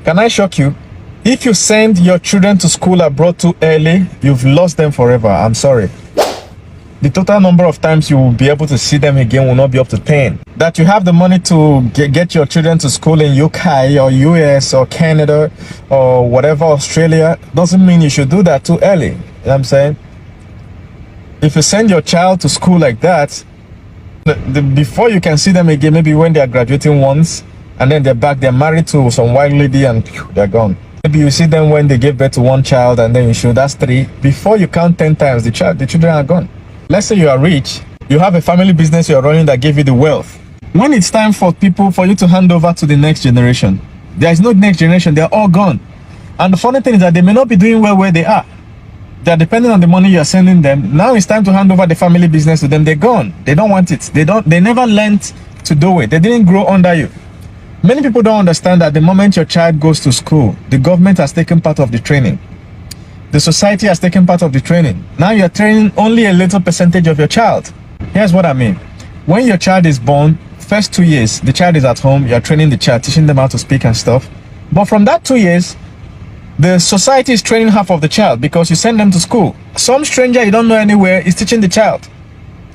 Can I shock you? If you send your children to school abroad too early, you've lost them forever. I'm sorry. The total number of times you will be able to see them again will not be up to 10. That you have the money to get your children to school in UK or US or Canada or whatever, Australia, doesn't mean you should do that too early. You know what I'm saying? If you send your child to school like that, before you can see them again, maybe when they are graduating once, and then they're back, they're married to some white lady and they're gone. Maybe you see them when they give birth to one child and then you show that's 3. Before you count 10 times, the children are gone. Let's say you are rich, you have a family business you're running that gave you the wealth. When it's time for you to hand over to the next generation, there is no next generation, they're all gone. And the funny thing is that they may not be doing well where they are. They're depending on the money you're sending them. Now it's time to hand over the family business to them. They're gone. They don't want it. They never learned to do it. They didn't grow under you. Many people don't understand that the moment your child goes to school, the government has taken part of the training. The society has taken part of the training. Now you're training only a little percentage of your child. Here's what I mean. When your child is born, first 2 years, the child is at home, you're training the child, teaching them how to speak and stuff. But from that 2 years, the society is training half of the child because you send them to school. Some stranger you don't know anywhere is teaching the child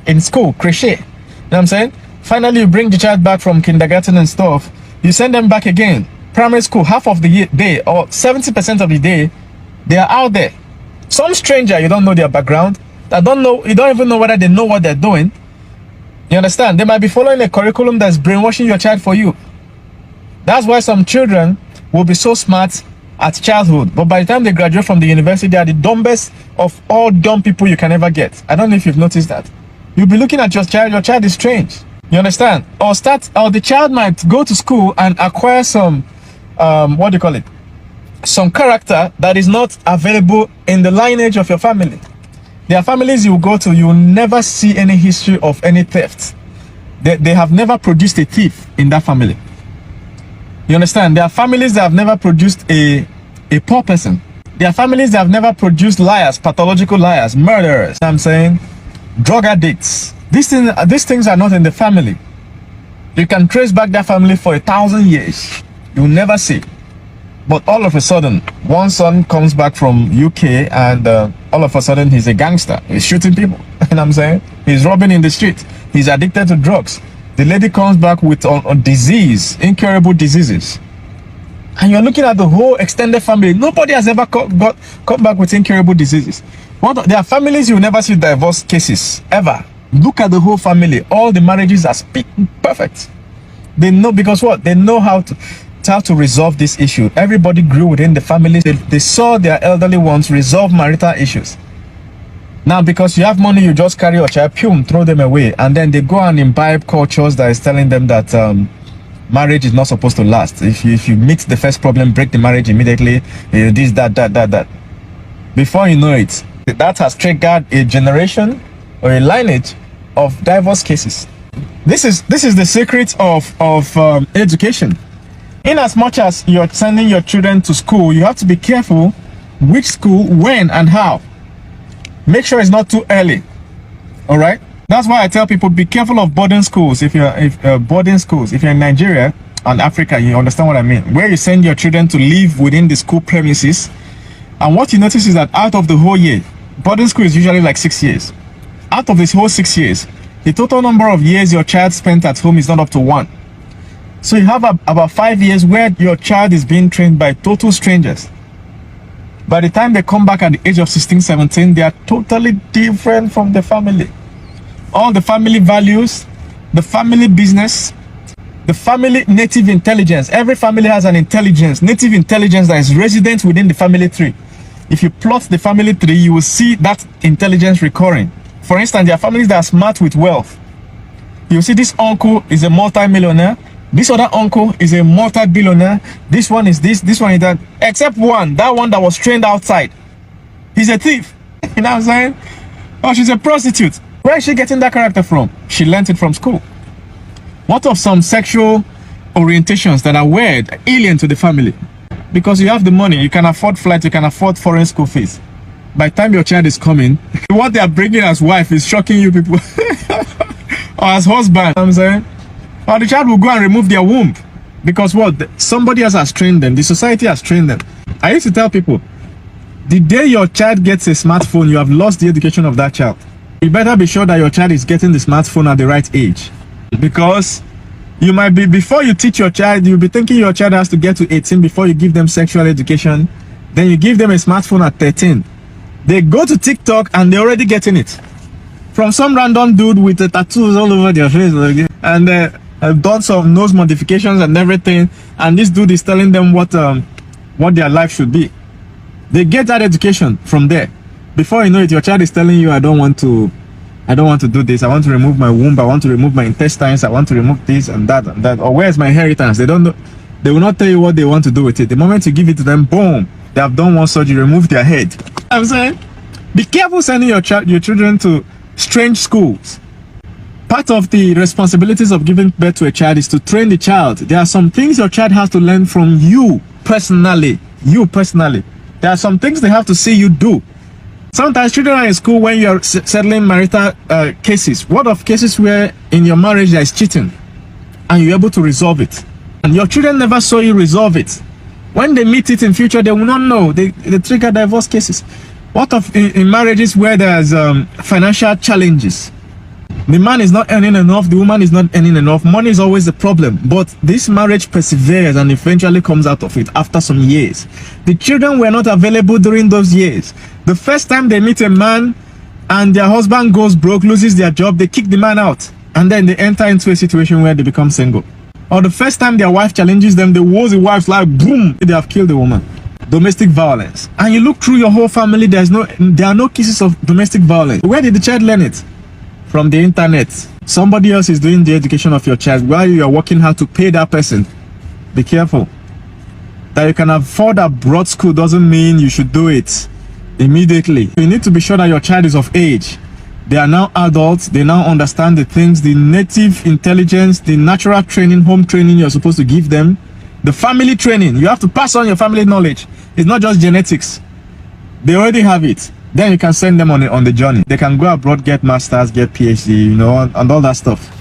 in school, crochet. You know what I'm saying? Finally, you bring the child back from kindergarten and stuff. You send them back again. Primary school, half of the day or 70% of the day, they are out there. Some stranger, you don't know their background. You don't even know whether they know what they're doing. You understand? They might be following a curriculum that's brainwashing your child for you. That's why some children will be so smart at childhood, but by the time they graduate from the university, they are the dumbest of all dumb people you can ever get. I don't know if you've noticed that. You'll be looking at your child is strange. You understand? Or the child might go to school and acquire some, some character that is not available in the lineage of your family. There are families you go to, you will never see any history of any theft. They have never produced a thief in that family. You understand? There are families that have never produced a poor person. There are families that have never produced liars, pathological liars, murderers. You know what I'm saying? Drug addicts. These things are not in the family. You can trace back that family for 1,000 years. You'll never see. But all of a sudden, one son comes back from UK and all of a sudden he's a gangster. He's shooting people. You know what I'm saying? He's robbing in the street. He's addicted to drugs. The lady comes back with a disease, incurable diseases. And you're looking at the whole extended family. Nobody has ever come back with incurable diseases. There are families you never see divorce cases, ever. Look at the whole family. All the marriages are perfect. They know, because what? They know how to resolve this issue. Everybody grew within the family. They saw their elderly ones resolve marital issues. Now, because you have money, you just carry your child, throw them away, and then they go and imbibe cultures that is telling them that marriage is not supposed to last. If you meet the first problem, break the marriage immediately. This, that. Before you know it, that has triggered a generation or a lineage of divorce cases. This is the secret of education. In as much as you're sending your children to school, you have to be careful which school, when, and how. Make sure it's not too early. All right. That's why I tell people, be careful of boarding schools. If you're in Nigeria and Africa, you understand what I mean. Where you send your children to live within the school premises, and what you notice is that out of the whole year, boarding school is usually like 6 years. Out of this whole 6 years, the total number of years your child spent at home is not up to 1. So you have about 5 years where your child is being trained by total strangers. By the time they come back at the age of 16, 17, they are totally different from the family. All the family values, the family business, the family native intelligence. Every family has an intelligence, native intelligence that is resident within the family tree. If you plot the family tree, you will see that intelligence recurring. For instance, there are families that are smart with wealth. You see this uncle is a multi-millionaire. This other uncle is a multi-billionaire. This one is this one is that. Except one, that one that was trained outside. He's a thief. You know what I'm saying? Oh, she's a prostitute. Where is she getting that character from? She learned it from school. What of some sexual orientations that are weird, alien to the family? Because you have the money, you can afford flights, you can afford foreign school fees. By the time your child is coming, what they are bringing as wife is shocking you people. Or as husband, you know what I'm saying? Or the child will go and remove their womb. Because what? Somebody else has trained them. The society has trained them. I used to tell people, the day your child gets a smartphone, you have lost the education of that child. You better be sure that your child is getting the smartphone at the right age. Because you might be, before you teach your child, you'll be thinking your child has to get to 18 before you give them sexual education. Then you give them a smartphone at 13. They go to TikTok and they're already getting it. From some random dude with the tattoos all over their face. And have done some nose modifications and everything. And this dude is telling them what their life should be. They get that education from there. Before you know it, your child is telling you, I don't want to do this. I want to remove my womb. I want to remove my intestines. I want to remove this and that and that. Or where's my inheritance? They don't know. They will not tell you what they want to do with it. The moment you give it to them, boom, they have done one surgery, remove their head. I'm saying, be careful sending your children to strange schools. Part of the responsibilities of giving birth to a child is to train the child. There are some things your child has to learn from you personally. There are some things they have to see you do. Sometimes children are in school when you are settling marital cases. What of cases where in your marriage there is cheating and you're able to resolve it? And your children never saw you resolve it. When they meet it in future, they will not know. They trigger divorce cases. What of in marriages where there's financial challenges? The man is not earning enough, the woman is not earning enough. Money is always the problem. But this marriage perseveres and eventually comes out of it after some years. The children were not available during those years. The first time they meet a man and their husband goes broke, loses their job, they kick the man out. And then they enter into a situation where they become single. Or the first time their wife challenges them, they woes the wife's life, boom, they have killed the woman. Domestic violence. And you look through your whole family, there are no cases of domestic violence. Where did the child learn it? From the internet. Somebody else is doing the education of your child while you are working hard to pay that person. Be careful. That you can afford a broad school doesn't mean you should do it immediately. You need to be sure that your child is of age. They are now adults. They now understand the things, the native intelligence, the natural training, home training you're supposed to give them. The family training. You have to pass on your family knowledge. It's not just genetics. They already have it. Then you can send them on the journey. They can go abroad, get masters, get PhD, and all that stuff.